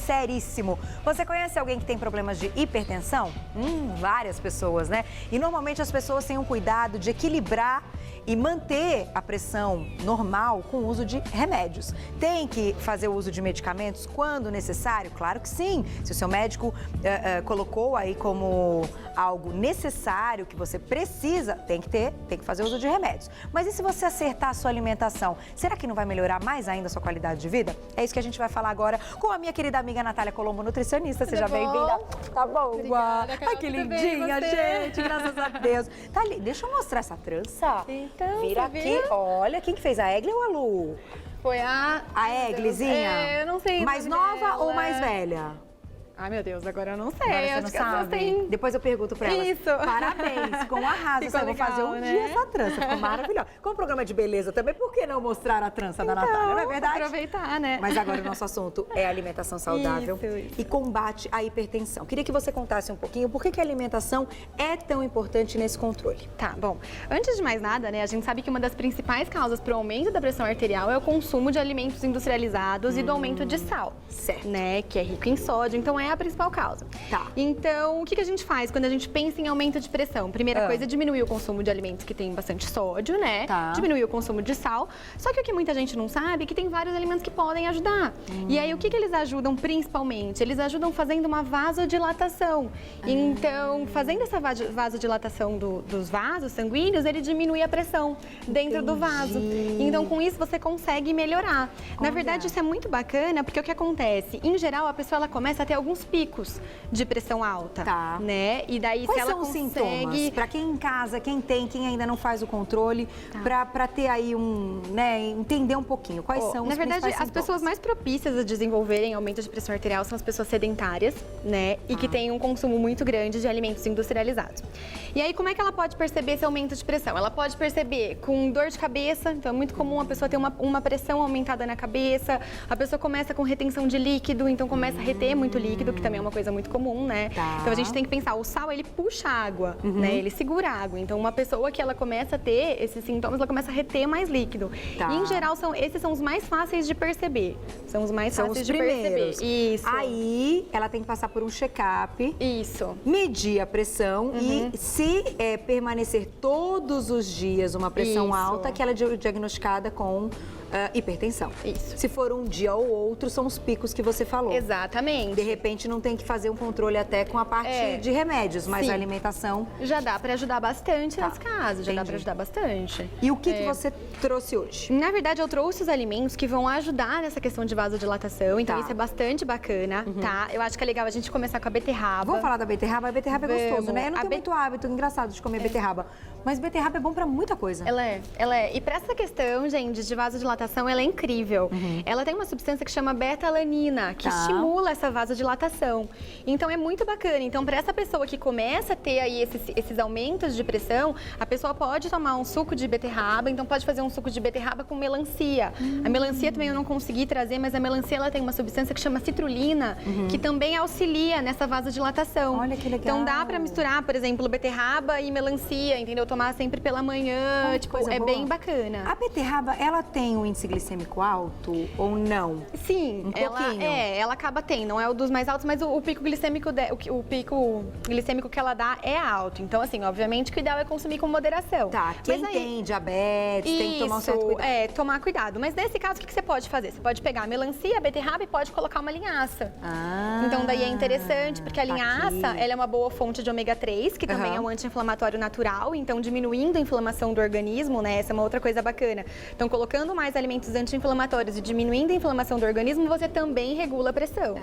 seríssimo. Você conhece alguém que tem problemas de hipertensão? Várias pessoas, né? E normalmente as pessoas têm um cuidado de equilibrar e manter a pressão normal com o uso de remédios. Tem que fazer o uso de medicamentos quando necessário? Claro que sim. Se o seu médico colocou aí como algo necessário, que você precisa, tem que fazer uso de remédios. Mas e se você acertar a sua alimentação? Será que não vai melhorar mais ainda a sua qualidade de vida? É isso que a gente vai falar agora com a minha querida amiga Natália Colombo, nutricionista. Seja bem-vinda. Tá bom? Obrigada, Ai, que lindinha, gente. Graças a Deus. Tá ali. Deixa eu mostrar essa trança. Então, vira aqui. Olha, quem que fez? A Egli ou a Lu? Foi a Eglizinha? Eu não sei. Mais nova dela. ou mais velha? Ai, meu Deus, agora eu não sei. Agora você Acho não que as pessoas sabe. têm... Depois eu pergunto pra elas. Isso. Parabéns, com arraso. Ficou Eu vou fazer legal, um né? dia essa trança, ficou maravilhosa. Com o programa de beleza também, por que não mostrar a trança da Natália, não é verdade? Aproveitar, né? Mas agora o nosso assunto é alimentação saudável Isso. e combate à hipertensão. Queria que você contasse um pouquinho por que a alimentação é tão importante nesse controle. Tá, bom. Antes de mais nada, né, a gente sabe que uma das principais causas para o aumento da pressão arterial é o consumo de alimentos industrializados e do aumento de sal. Certo. Né, que é rico em sódio, então é a principal causa. Tá. Então, o que a gente faz quando a gente pensa em aumento de pressão? Primeira coisa é diminuir o consumo de alimentos que têm bastante sódio, né? Tá. Diminuir o consumo de sal. Só que o que muita gente não sabe é que tem vários alimentos que podem ajudar. E aí, o que eles ajudam principalmente? Eles ajudam fazendo uma vasodilatação. Então, fazendo essa vasodilatação dos vasos sanguíneos, ele diminui a pressão dentro do vaso. Então, com isso, você consegue melhorar. Na verdade, isso é muito bacana, porque o que acontece? Em geral, a pessoa ela começa a ter alguns picos de pressão alta, né? E daí, Quais se ela são os consegue... sintomas? Para quem em casa, quem ainda não faz o controle, para ter aí entender um pouquinho. Quais são os Na verdade, principais as sintomas? pessoas mais propícias a desenvolverem aumento de pressão arterial são as pessoas sedentárias, né? E que têm um consumo muito grande de alimentos industrializados. E aí, como é que ela pode perceber esse aumento de pressão? Ela pode perceber com dor de cabeça, então é muito comum a pessoa ter uma pressão aumentada na cabeça, a pessoa começa com retenção de líquido, então começa a reter muito líquido, que também é uma coisa muito comum, né? Então a gente tem que pensar, o sal ele puxa a água, né? Ele segura a água. Então uma pessoa que ela começa a ter esses sintomas, ela começa a reter mais líquido. E em geral esses são os mais fáceis de perceber. São os mais fáceis de perceber. Isso. Aí ela tem que passar por um check-up. Isso. Medir a pressão e se permanecer todos os dias uma pressão alta, que ela é diagnosticada com hipertensão. Isso. Se for um dia ou outro, são os picos que você falou. Exatamente. De repente não tem que fazer um controle até com a parte de remédios, mas Sim. a alimentação... Já dá para ajudar bastante nesse caso, já dá para ajudar bastante. E o que você trouxe hoje? Na verdade, eu trouxe os alimentos que vão ajudar nessa questão de vasodilatação, então isso é bastante bacana, tá? Eu acho que é legal a gente começar com a beterraba. Vamos falar da beterraba? A beterraba é gostoso, né? Eu não tenho muito hábito engraçado de comer beterraba, mas beterraba é bom para muita coisa. Ela é. E para essa questão, gente, de vasodilatação, ela é incrível. Ela tem uma substância que chama beta-alanina, que estimula essa vasodilatação. Então, é muito bacana. Então, para essa pessoa que começa a ter aí esses aumentos de pressão, a pessoa pode tomar um suco de beterraba, então pode fazer um suco de beterraba com melancia. A melancia também eu não consegui trazer, mas a melancia ela tem uma substância que chama citrulina, que também auxilia nessa vasodilatação. Olha que legal. Então, dá para misturar, por exemplo, beterraba e melancia, entendeu? Tomar sempre pela manhã, bem bacana. A beterraba, ela tem um índice glicêmico alto ou não? Sim, um pouquinho. Ela acaba tendo, não é o dos mais altos, mas o pico glicêmico o pico glicêmico que ela dá é alto. Então, assim, obviamente que o ideal é consumir com moderação. Tá, quem tem diabetes tem que tomar um certo cuidado. Tomar cuidado. Mas nesse caso, o que você pode fazer? Você pode pegar a melancia, a beterraba e pode colocar uma linhaça. Então, daí é interessante, porque a linhaça, ela é uma boa fonte de ômega 3, que também é um anti-inflamatório natural, então diminuindo a inflamação do organismo, né? Essa é uma outra coisa bacana. Então, colocando mais alimentos anti-inflamatórios e diminuindo a inflamação do organismo, você também regula a pressão.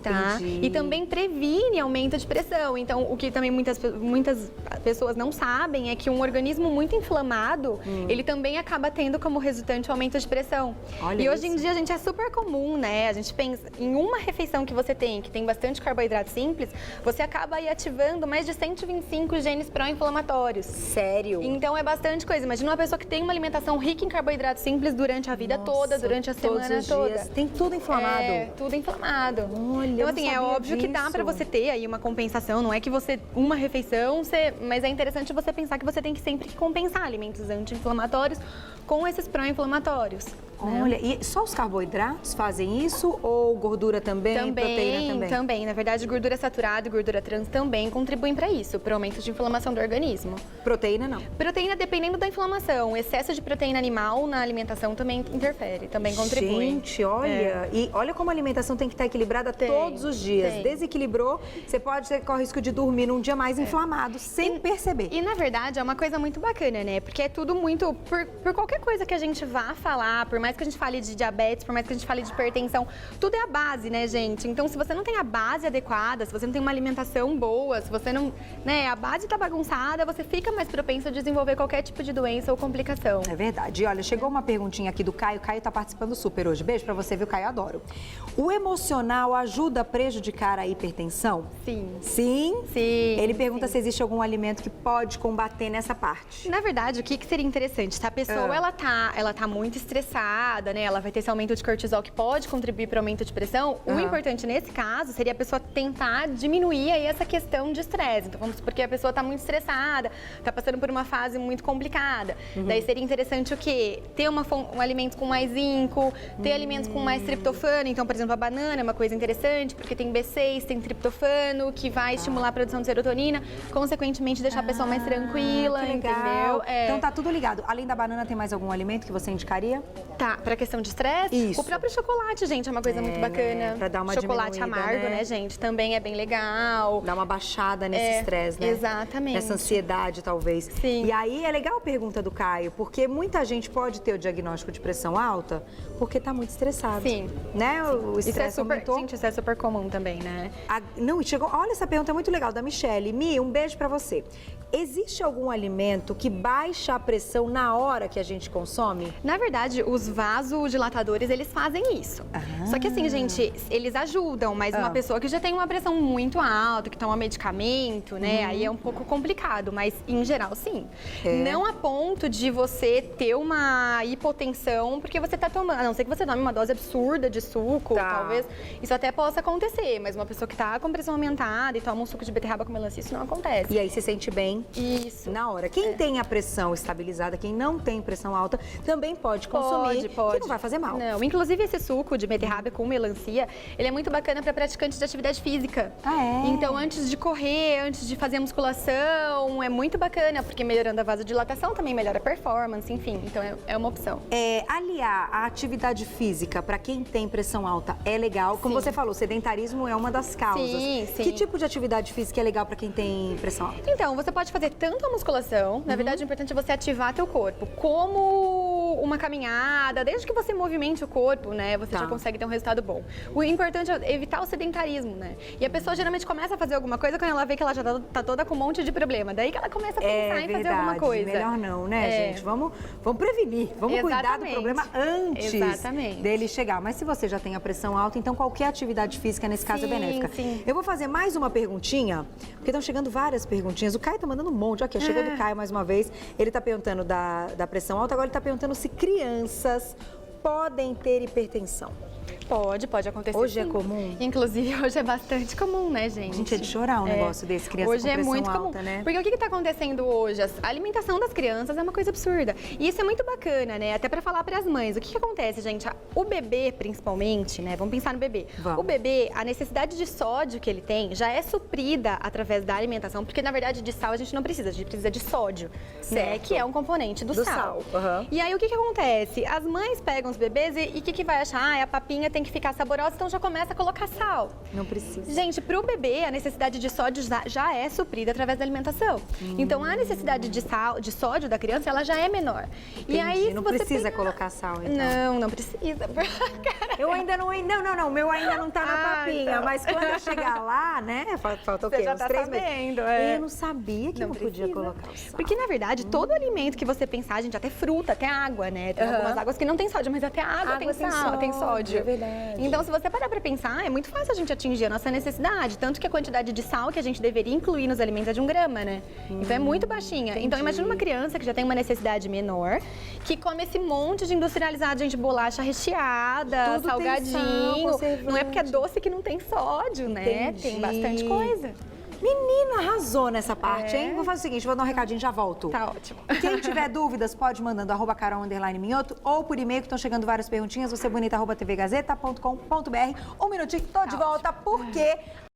Tá? E também previne aumento de pressão. Então, o que também muitas pessoas não sabem é que um organismo muito inflamado, ele também acaba tendo como resultante o aumento de pressão. E hoje em dia, gente, é super comum, né? A gente pensa em uma refeição que você tem, que tem bastante carboidrato simples, você acaba aí ativando mais de 125 genes pró-inflamatórios. Sério? Então, é bastante coisa. Imagina uma pessoa que tem uma alimentação rica em carboidrato simples durante a vida toda, durante a semana toda. Tem tudo inflamado. Tudo inflamado. Olha, então, assim, é óbvio que dá pra você ter aí uma compensação, não é que você, uma refeição, mas é interessante você pensar que você tem que sempre compensar alimentos anti-inflamatórios com esses pró-inflamatórios. Olha, e só os carboidratos fazem isso ou gordura também, proteína também? Também. Na verdade, gordura saturada e gordura trans também contribuem para isso, para o aumento de inflamação do organismo. Proteína não? Proteína, dependendo da inflamação. O excesso de proteína animal na alimentação também interfere, também contribui. Gente, olha, e olha como a alimentação tem que estar equilibrada todos os dias. Desequilibrou, você pode correr o risco de dormir num dia mais inflamado, sem perceber. E, na verdade, é uma coisa muito bacana, né? Porque é tudo muito... Por qualquer coisa que a gente vá falar, por mais que a gente fale de diabetes, por mais que a gente fale de hipertensão, tudo é a base, né, gente? Então, se você não tem a base adequada, se você não tem uma alimentação boa, se você não... né, a base tá bagunçada, você fica mais propenso a desenvolver qualquer tipo de doença ou complicação. É verdade. E olha, chegou uma perguntinha aqui do Caio. O Caio tá participando super hoje. Beijo pra você, viu, Caio? Adoro. O emocional ajuda a prejudicar a hipertensão? Sim. Sim? Sim. Ele pergunta se existe algum alimento que pode combater nessa parte. Na verdade, o que seria interessante? Se a pessoa ela tá muito estressada, né? Ela vai ter esse aumento de cortisol que pode contribuir para o aumento de pressão. O importante nesse caso seria a pessoa tentar diminuir aí essa questão de estresse. Então, vamos supor que a pessoa está muito estressada, está passando por uma fase muito complicada. Daí seria interessante o quê? Ter um alimento com mais zinco, ter alimentos com mais triptofano. Então, por exemplo, a banana é uma coisa interessante, porque tem B6, tem triptofano, que vai estimular a produção de serotonina, consequentemente deixar a pessoa mais tranquila, entendeu? Então tá tudo ligado. Além da banana, tem mais algum alimento que você indicaria? Tá, pra questão de estresse, Isso. o próprio chocolate, gente, é uma coisa muito bacana. Né? Pra dar uma chocolate diminuída, amargo, né, gente? Também é bem legal. Dá uma baixada nesse estresse, né? Exatamente. Nessa ansiedade, talvez. Sim. E aí é legal a pergunta do Caio, porque muita gente pode ter o diagnóstico de pressão alta porque tá muito estressado. Sim. Né? O estresse aumentou. Gente, isso é super comum também, né? Não, chegou. Olha, essa pergunta é muito legal, da Michelle. Mi, um beijo pra você. Existe algum alimento que baixa a pressão na hora que a gente consome? Na verdade, os vasodilatadores, eles fazem isso. Só que assim, gente, eles ajudam, mas uma pessoa que já tem uma pressão muito alta, que toma medicamento, né, aí é um pouco complicado, mas em geral, sim. Não a ponto de você ter uma hipotensão, porque você tá tomando, a não ser que você tome uma dose absurda de suco, talvez isso até possa acontecer, mas uma pessoa que tá com pressão aumentada e toma um suco de beterraba com melancia, isso não acontece. E aí se sente bem. Isso. Na hora. Quem tem a pressão estabilizada, quem não tem pressão alta, também pode consumir, que não vai fazer mal. Não, inclusive esse suco de beterraba com melancia, ele é muito bacana para praticantes de atividade física. Então, antes de correr, antes de fazer a musculação, é muito bacana, porque melhorando a vasodilatação também melhora a performance, enfim. Então, é uma opção. Aliar a atividade física para quem tem pressão alta é legal. Como você falou, sedentarismo é uma das causas. Sim. Que tipo de atividade física é legal para quem tem pressão alta? Então, você pode fazer tanto a musculação, na verdade o importante é você ativar teu corpo, como uma caminhada, desde que você movimente o corpo, né, você já consegue ter um resultado bom. O importante é evitar o sedentarismo, né? E a pessoa geralmente começa a fazer alguma coisa quando ela vê que ela já tá toda com um monte de problema, daí que ela começa a pensar em fazer alguma coisa. Melhor não, né, gente? Vamos prevenir, vamos cuidar do problema antes dele chegar. Mas se você já tem a pressão alta, então qualquer atividade física nesse caso é benéfica. Eu vou fazer mais uma perguntinha, porque estão chegando várias perguntinhas. O Caio tá mandando um monte. Aqui, chegou do Caio mais uma vez. Ele tá perguntando da pressão alta, agora ele tá perguntando se crianças podem ter hipertensão. Pode acontecer. Hoje é comum? Inclusive, hoje é bastante comum, né, gente? Gente, é de chorar um negócio desse, criança hoje com pressão muito alta, comum, né? Porque o que está acontecendo hoje? A alimentação das crianças é uma coisa absurda. E isso é muito bacana, né? Até para falar para as mães. O que acontece, gente? O bebê, principalmente, né? Vamos pensar no bebê. O bebê, a necessidade de sódio que ele tem já é suprida através da alimentação, porque, na verdade, de sal a gente não precisa. A gente precisa de sódio, né? Que é um componente do sal. E aí, o que acontece? As mães pegam os bebês e o que vai achar? A papinha tem que ficar saborosa, então já começa a colocar sal. Não precisa. Gente, para o bebê, a necessidade de sódio já é suprida através da alimentação. Então, a necessidade de sódio da criança, ela já é menor. Entendi. E aí, não precisa colocar sal, então? Não precisa. Eu ainda não... Não, meu ainda não tá na papinha. Então. Mas quando eu chegar lá, né? Falta o quê? Você já tá sabendo, Eu não sabia que não podia colocar o sal. Porque, na verdade, todo alimento que você pensar, gente, até fruta, até água, né? Tem algumas águas que não tem sódio, mas até a água tem sal, tem sódio. É verdade. Então, se você parar pra pensar, é muito fácil a gente atingir a nossa necessidade. Tanto que a quantidade de sal que a gente deveria incluir nos alimentos é de 1 grama, né? Então, é muito baixinha. Entendi. Então, imagina uma criança que já tem uma necessidade menor, que come esse monte de industrializado, gente, bolacha recheada, tudo salgadinho. Tem sal, não é porque é doce que não tem sódio, né? Entendi. Tem bastante coisa. Menina, arrasou nessa parte, hein? Vou fazer o seguinte, vou dar um recadinho e já volto. Tá ótimo. Quem tiver dúvidas, pode mandando @carol_minhoto ou por e-mail, que estão chegando várias perguntinhas, vocêbonita@tvgazeta.com.br. Um minutinho, tô de volta, porque